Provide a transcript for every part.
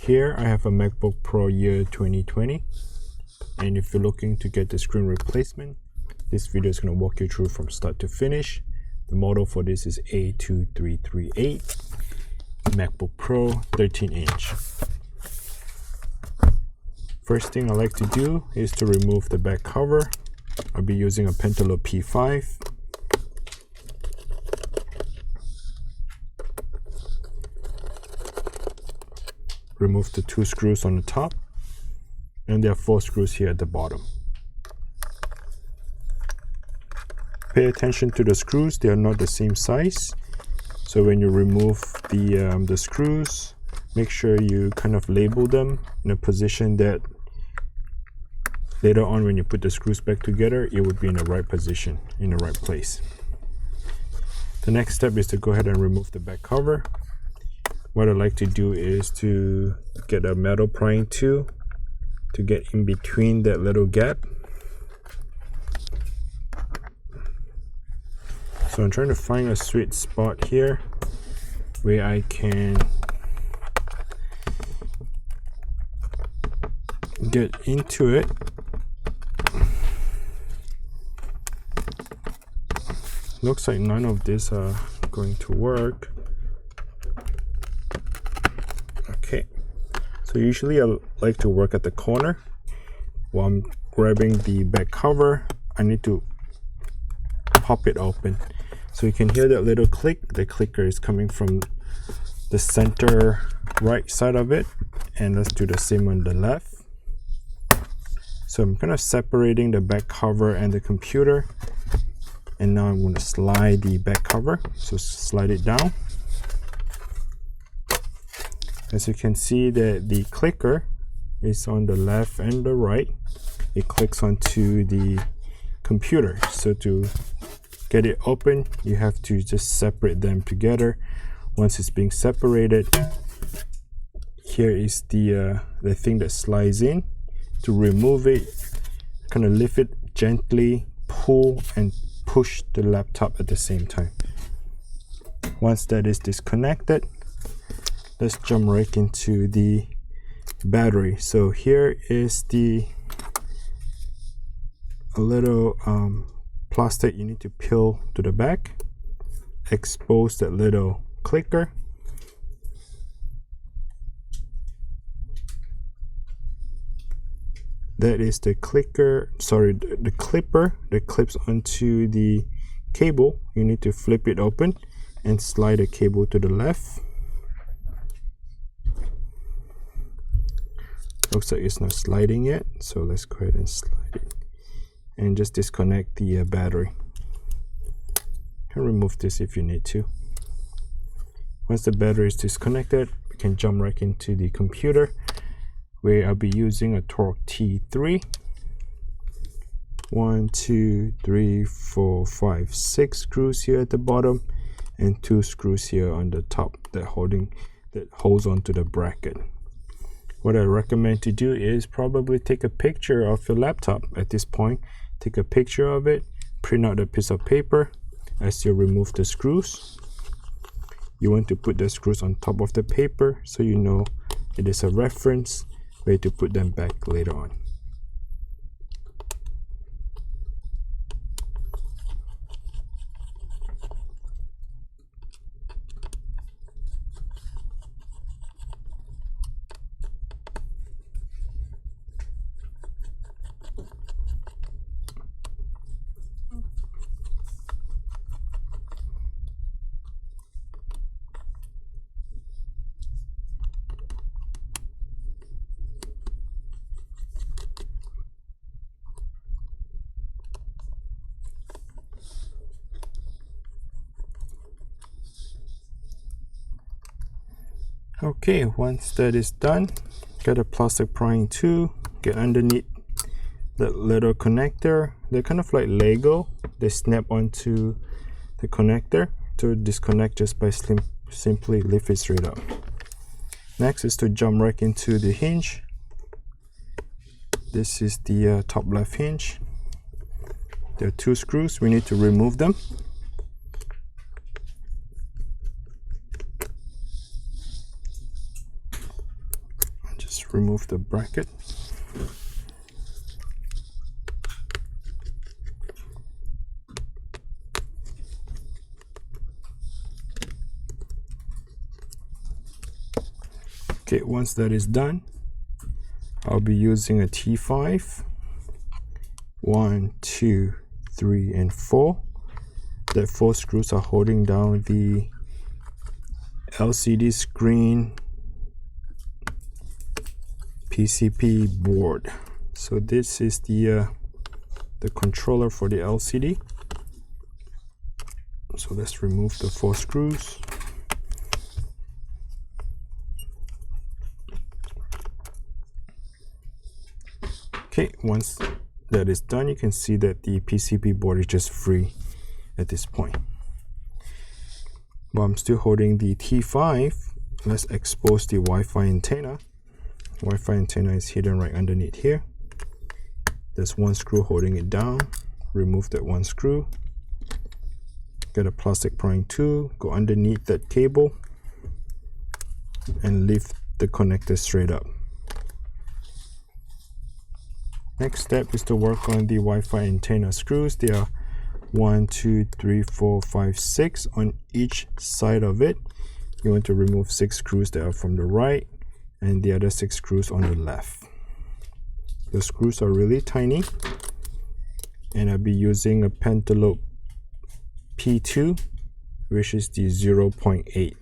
Here I have a MacBook Pro year 2020, and if you're looking to get the screen replacement, this video is going to walk you through from start to finish. The model for this is A2338 MacBook Pro 13-inch. First thing I like to do is to remove the back cover. I'll be using a Pentalope P5. Remove the 2 screws on the top, and there are 4 screws here at the bottom. Pay attention to the screws, they are not the same size. So when you remove the screws, make sure you kind of label them in a position that later on when you put the screws back together, it would be in the right position, in the right place. The next step is to go ahead and remove the back cover. What I like to do is to get a metal prying tool to get in between that little gap. So I'm trying to find a sweet spot here where I can get into it. Looks like none of these are going to work. Okay, so usually I like to work at the corner. While I'm grabbing the back cover, I need to pop it open. So you can hear that little click. The clicker is coming from the center right side of it, and let's do the same on the left. So I'm kind of separating the back cover and the computer, and now I'm going to slide the back cover. So slide it down. As you can see, that the clicker is on the left and the right. It clicks onto the computer. So to get it open, you have to just separate them together. Once it's being separated, here is the thing that slides in. To remove it, kind of lift it gently, pull and push the laptop at the same time. Once that is disconnected, let's jump right into the battery. So here is a little plastic you need to peel to the back, expose that little clicker. That is the clicker, sorry, the clipper that clips onto the cable. You need to flip it open and slide the cable to the left. Looks like it's not sliding yet, so let's go ahead and slide it and just disconnect the battery. You can remove this if you need to. Once the battery is disconnected, we can jump right into the computer, where I'll be using a Torx T3. 1, 2, 3, 4, 5, 6 screws here at the bottom, and 2 screws here on the top that holds onto the bracket. What I recommend to do is probably take a picture of your laptop at this point. Take a picture of it, print out a piece of paper. As you remove the screws, you want to put the screws on top of the paper so you know it is a reference where to put them back later on. Okay, once that is done, get a plastic prying tool, get underneath that little connector. They're kind of like Lego. They snap onto the connector. To disconnect, just by simply lift it straight up. Next is to jump right into the hinge. This is the top left hinge. There are 2 screws. We need to remove them. Just remove the bracket. Okay, once that is done, I'll be using a T5. 1, 2, 3, and 4. That 4 screws are holding down the LCD screen PCB board. So this is the controller for the LCD. So let's remove the 4 screws. Okay, once that is done, you can see that the PCB board is just free at this point. But I'm still holding the T5. Let's expose the Wi-Fi antenna. Wi-Fi antenna is hidden right underneath here. There's 1 screw holding it down. Remove that 1 screw. Get a plastic prying tool, go underneath that cable, and lift the connector straight up. Next step is to work on the Wi-Fi antenna screws. There are 1, 2, 3, 4, 5, 6 on each side of it. You want to remove 6 screws that are from the right and the other 6 screws on the left. The screws are really tiny, and I'll be using a Pentalope P5, which is the 0.8,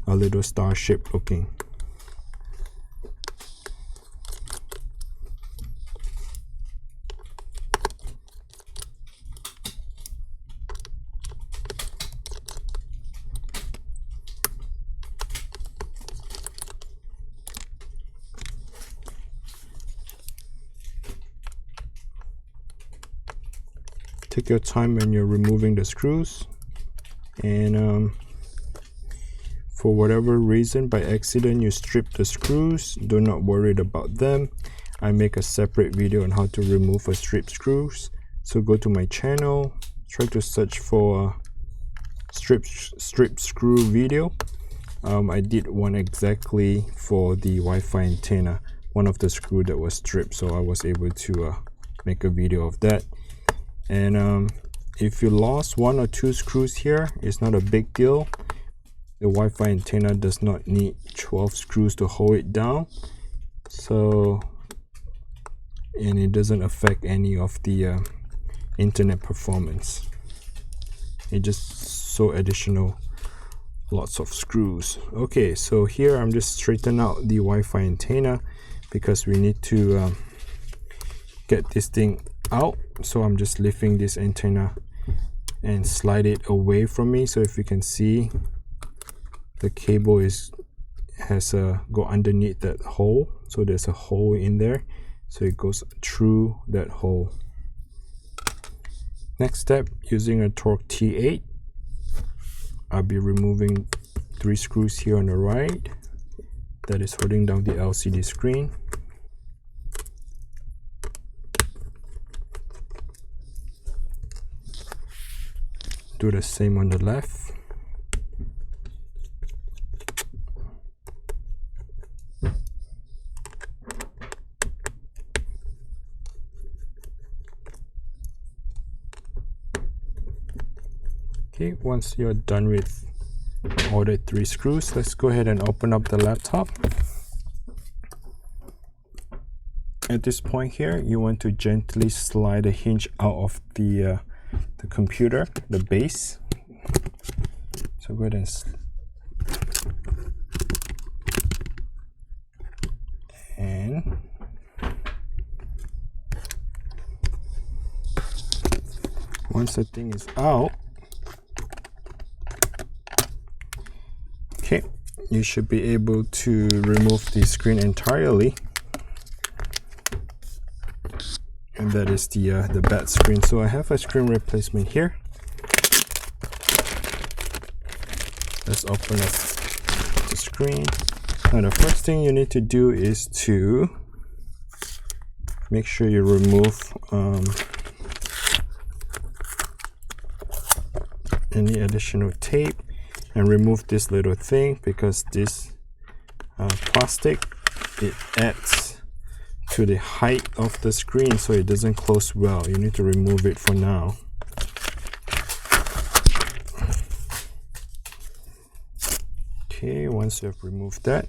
a little star shaped looking. Take your time when you're removing the screws, and for whatever reason, by accident, you strip the screws, do not worry about them. I make a separate video on how to remove a stripped screws. So go to my channel, try to search for strip screw video. I did one exactly for the Wi-Fi antenna, one of the screw that was stripped, so I was able to make a video of that. And if you lost 1 or 2 screws here, it's not a big deal. The Wi-Fi antenna does not need 12 screws to hold it down, and it doesn't affect any of the internet performance. It just so additional lots of screws. Okay, so here I'm just straightening out the Wi-Fi antenna because we need to get this thing out. So I'm just lifting this antenna and slide it away from me. So if you can see, the cable has go underneath that hole. So there's a hole in there, so it goes through that hole. Next step, using a Torx T8, I'll be removing 3 screws here on the right that is holding down the LCD screen. Do the same on the left. Okay, once you're done with all the 3 screws, let's go ahead and open up the laptop. At this point here, you want to gently slide the hinge out of the computer, the base. So go ahead and once the thing is out, okay, you should be able to remove the screen entirely. And that is the bad screen. So I have a screen replacement here. Let's open up the screen. Now the first thing you need to do is to make sure you remove any additional tape and remove this little thing, because this plastic it adds to the height of the screen, so it doesn't close well. You need to remove it for now. Okay, once you have removed that,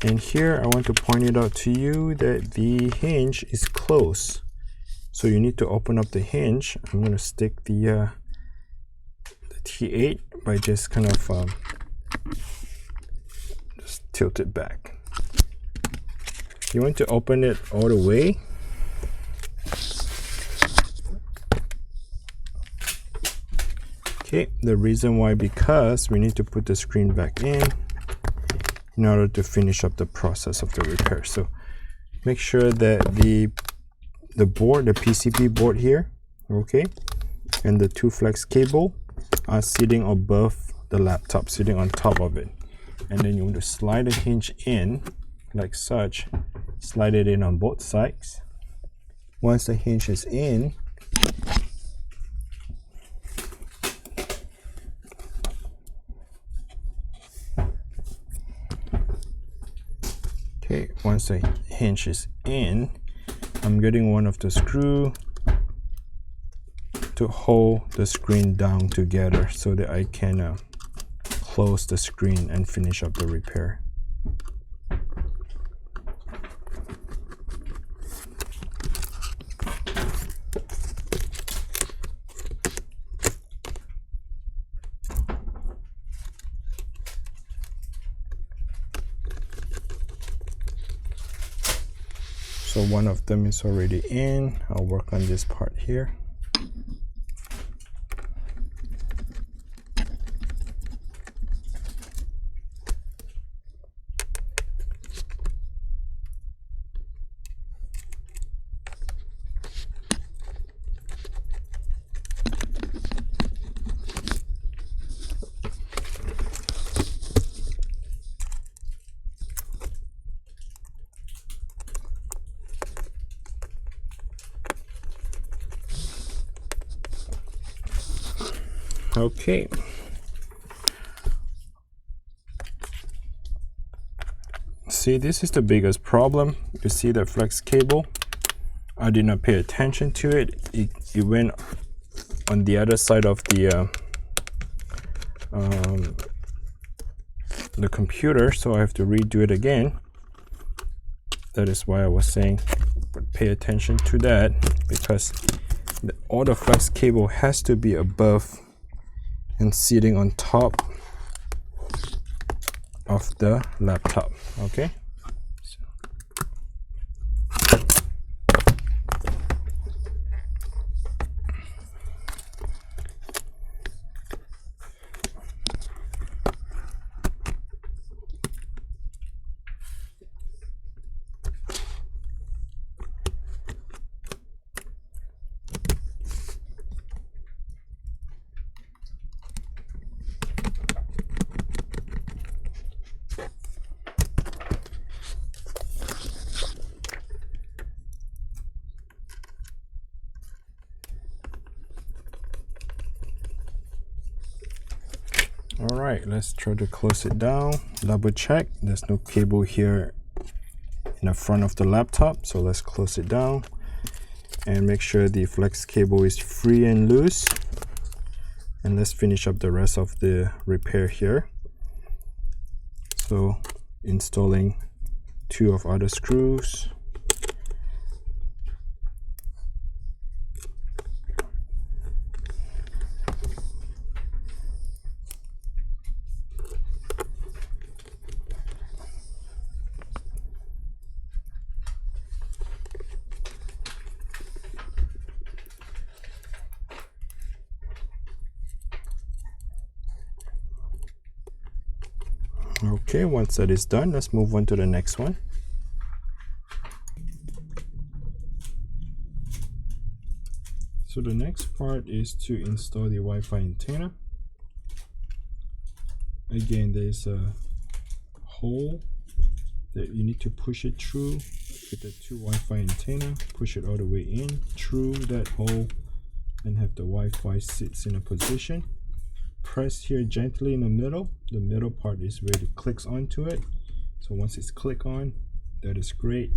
and here I want to point it out to you that the hinge is closed, so you need to open up the hinge. I'm going to stick the T8 by just kind of just tilt it back. You want to open it all the way. Okay, the reason why, because we need to put the screen back in order to finish up the process of the repair. So make sure that the board, the PCB board here, okay, and the two flex cable are sitting above the laptop, sitting on top of it. And then you want to slide the hinge in like such, slide it in on both sides. Once the hinge is in, okay, once the hinge is in, I'm getting one of the screw to hold the screen down together so that I can close the screen and finish up the repair. So one of them is already in. I'll work on this part here. Okay. See, this is the biggest problem. You see the flex cable? I did not pay attention to it. It went on the other side of the computer, so I have to redo it again. That is why I was saying pay attention to that, because all the flex cable has to be above and sitting on top of the laptop. Okay, all right, let's try to close it down. Double check there's no cable here in the front of the laptop, so let's close it down and make sure the flex cable is free and loose, and let's finish up the rest of the repair here. So installing two of other screws. Okay, once that is done, let's move on to the next one. So the next part is to install the Wi-Fi antenna. Again, there's a hole that you need to push it through with the two Wi-Fi antenna. Push it all the way in through that hole and have the Wi-Fi sits in a position. Press here gently in the middle. The middle part is where it clicks onto it. So once it's clicked on, that is great.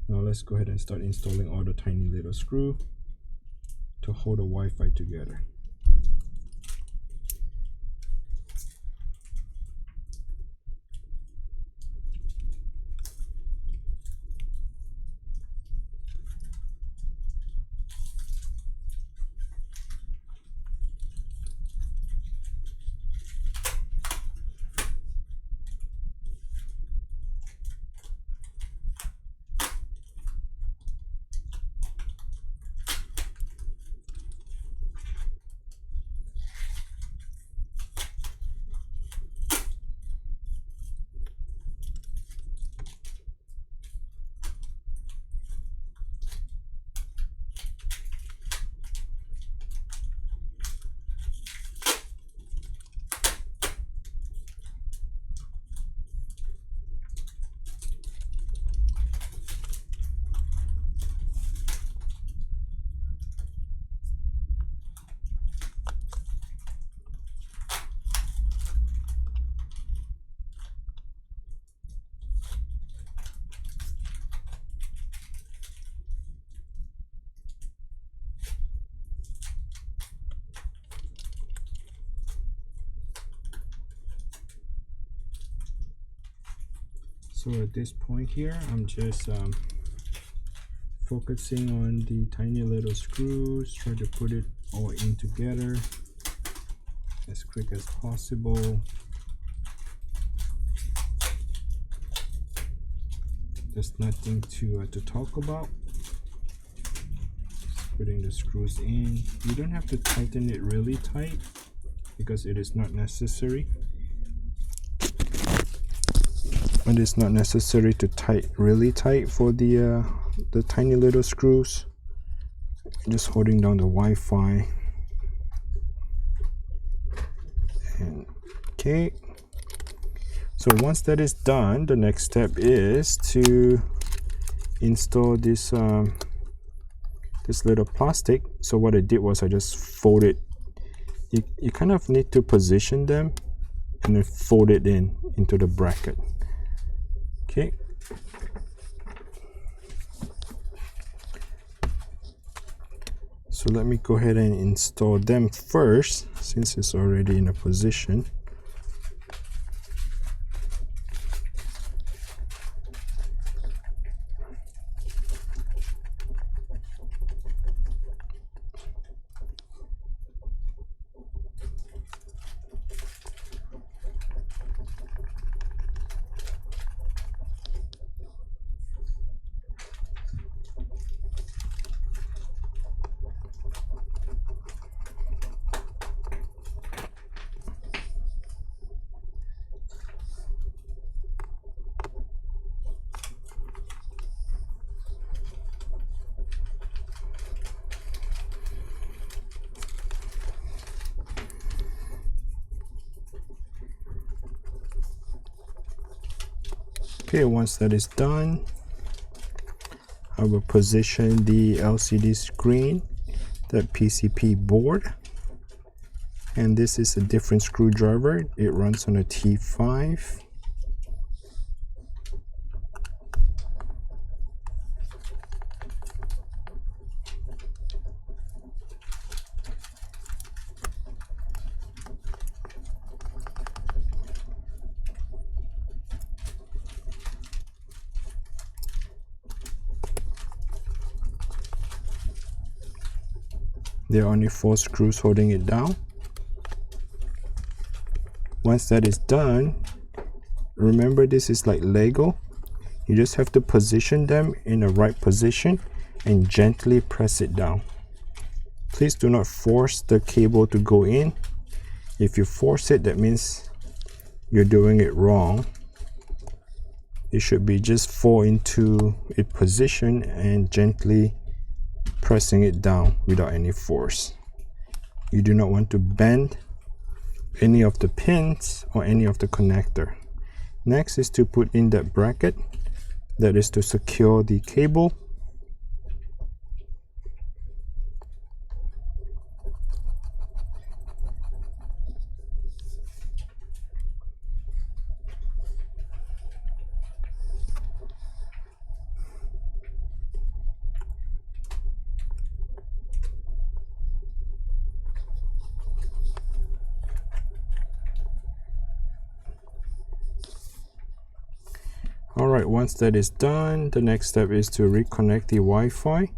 Now let's go ahead and start installing all the tiny little screw to hold the Wi-Fi together. So at this point here, I'm just focusing on the tiny little screws, try to put it all in together as quick as possible. There's nothing to talk about. Just putting the screws in. You don't have to tighten it really tight because it is not necessary. It is not necessary to really tight for the tiny little screws. Just holding down the Wi-Fi. And okay. So once that is done, the next step is to install this this little plastic. So what I did was I just folded. You kind of need to position them and then fold it into the bracket. Okay. So let me go ahead and install them first since it's already in a position. Okay, once that is done, I will position the LCD screen, the PCP board, and this is a different screwdriver. It runs on a T5. There are only 4 screws holding it down. Once that is done, remember this is like Lego. You just have to position them in the right position and gently press it down. Please do not force the cable to go in. If you force it, that means you're doing it wrong. It should be just fall into a position and gently pressing it down without any force. You do not want to bend any of the pins or any of the connector. Next is to put in that bracket that is to secure the cable. All right, once that is done, the next step is to reconnect the Wi-Fi.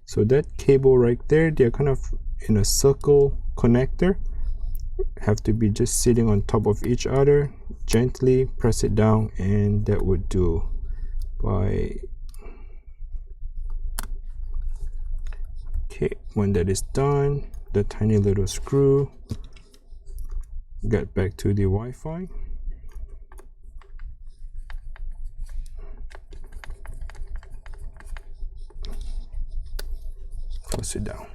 So that cable right there, they're kind of in a circle connector, have to be just sitting on top of each other. Gently press it down and that would do. Okay, when that is done, the tiny little screw, get back to the Wi-Fi. Close it down.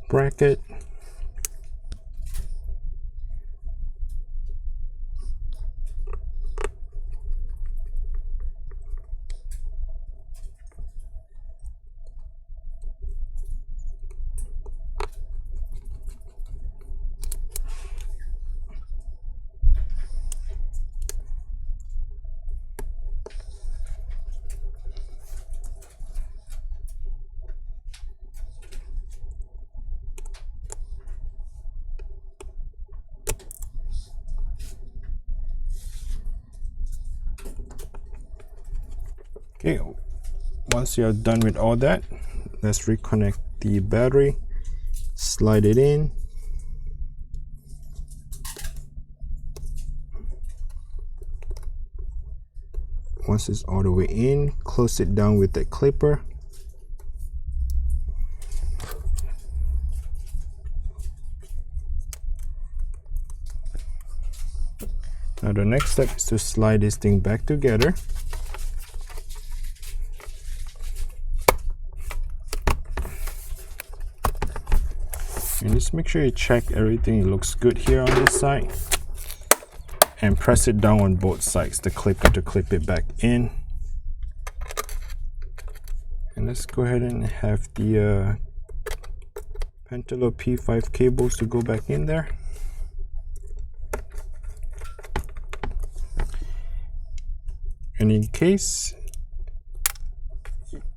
Bracket. Okay, once you're done with all that, let's reconnect the battery, slide it in. Once it's all the way in, close it down with the clipper. Now the next step is to slide this thing back together. And just make sure you check everything looks good here on this side. And press it down on both sides, the clipper to clip it back in. And let's go ahead and have the Pentalope P5 cables to go back in there. And in case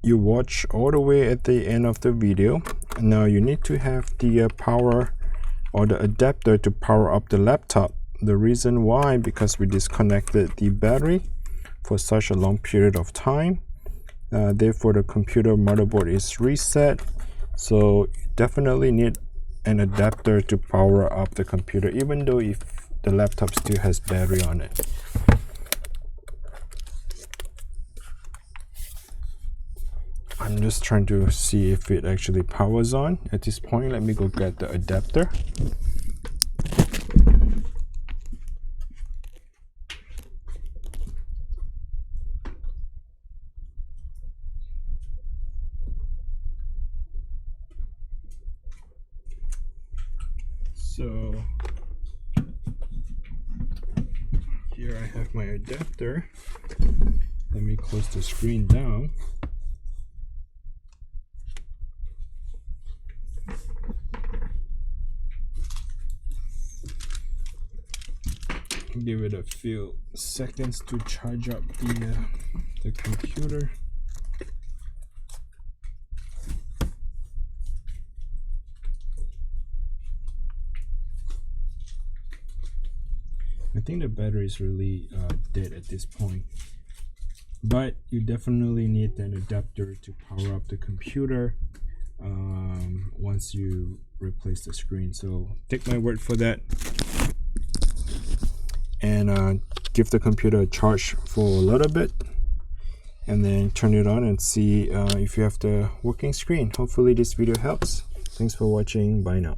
you watch all the way at the end of the video, now you need to have the power or the adapter to power up the laptop. The reason why, because we disconnected the battery for such a long period of time, therefore the computer motherboard is reset. So you definitely need an adapter to power up the computer, even though if the laptop still has battery on it. I'm just trying to see if it actually powers on. At this point, let me go get the adapter. So here I have my adapter. Let me close the screen down. Give it a few seconds to charge up the computer. I think the battery is really dead at this point, but you definitely need an adapter to power up the computer once you replace the screen. So take my word for that, and give the computer a charge for a little bit, and then turn it on and see if you have the working screen. Hopefully this video helps. Thanks for watching. Bye now.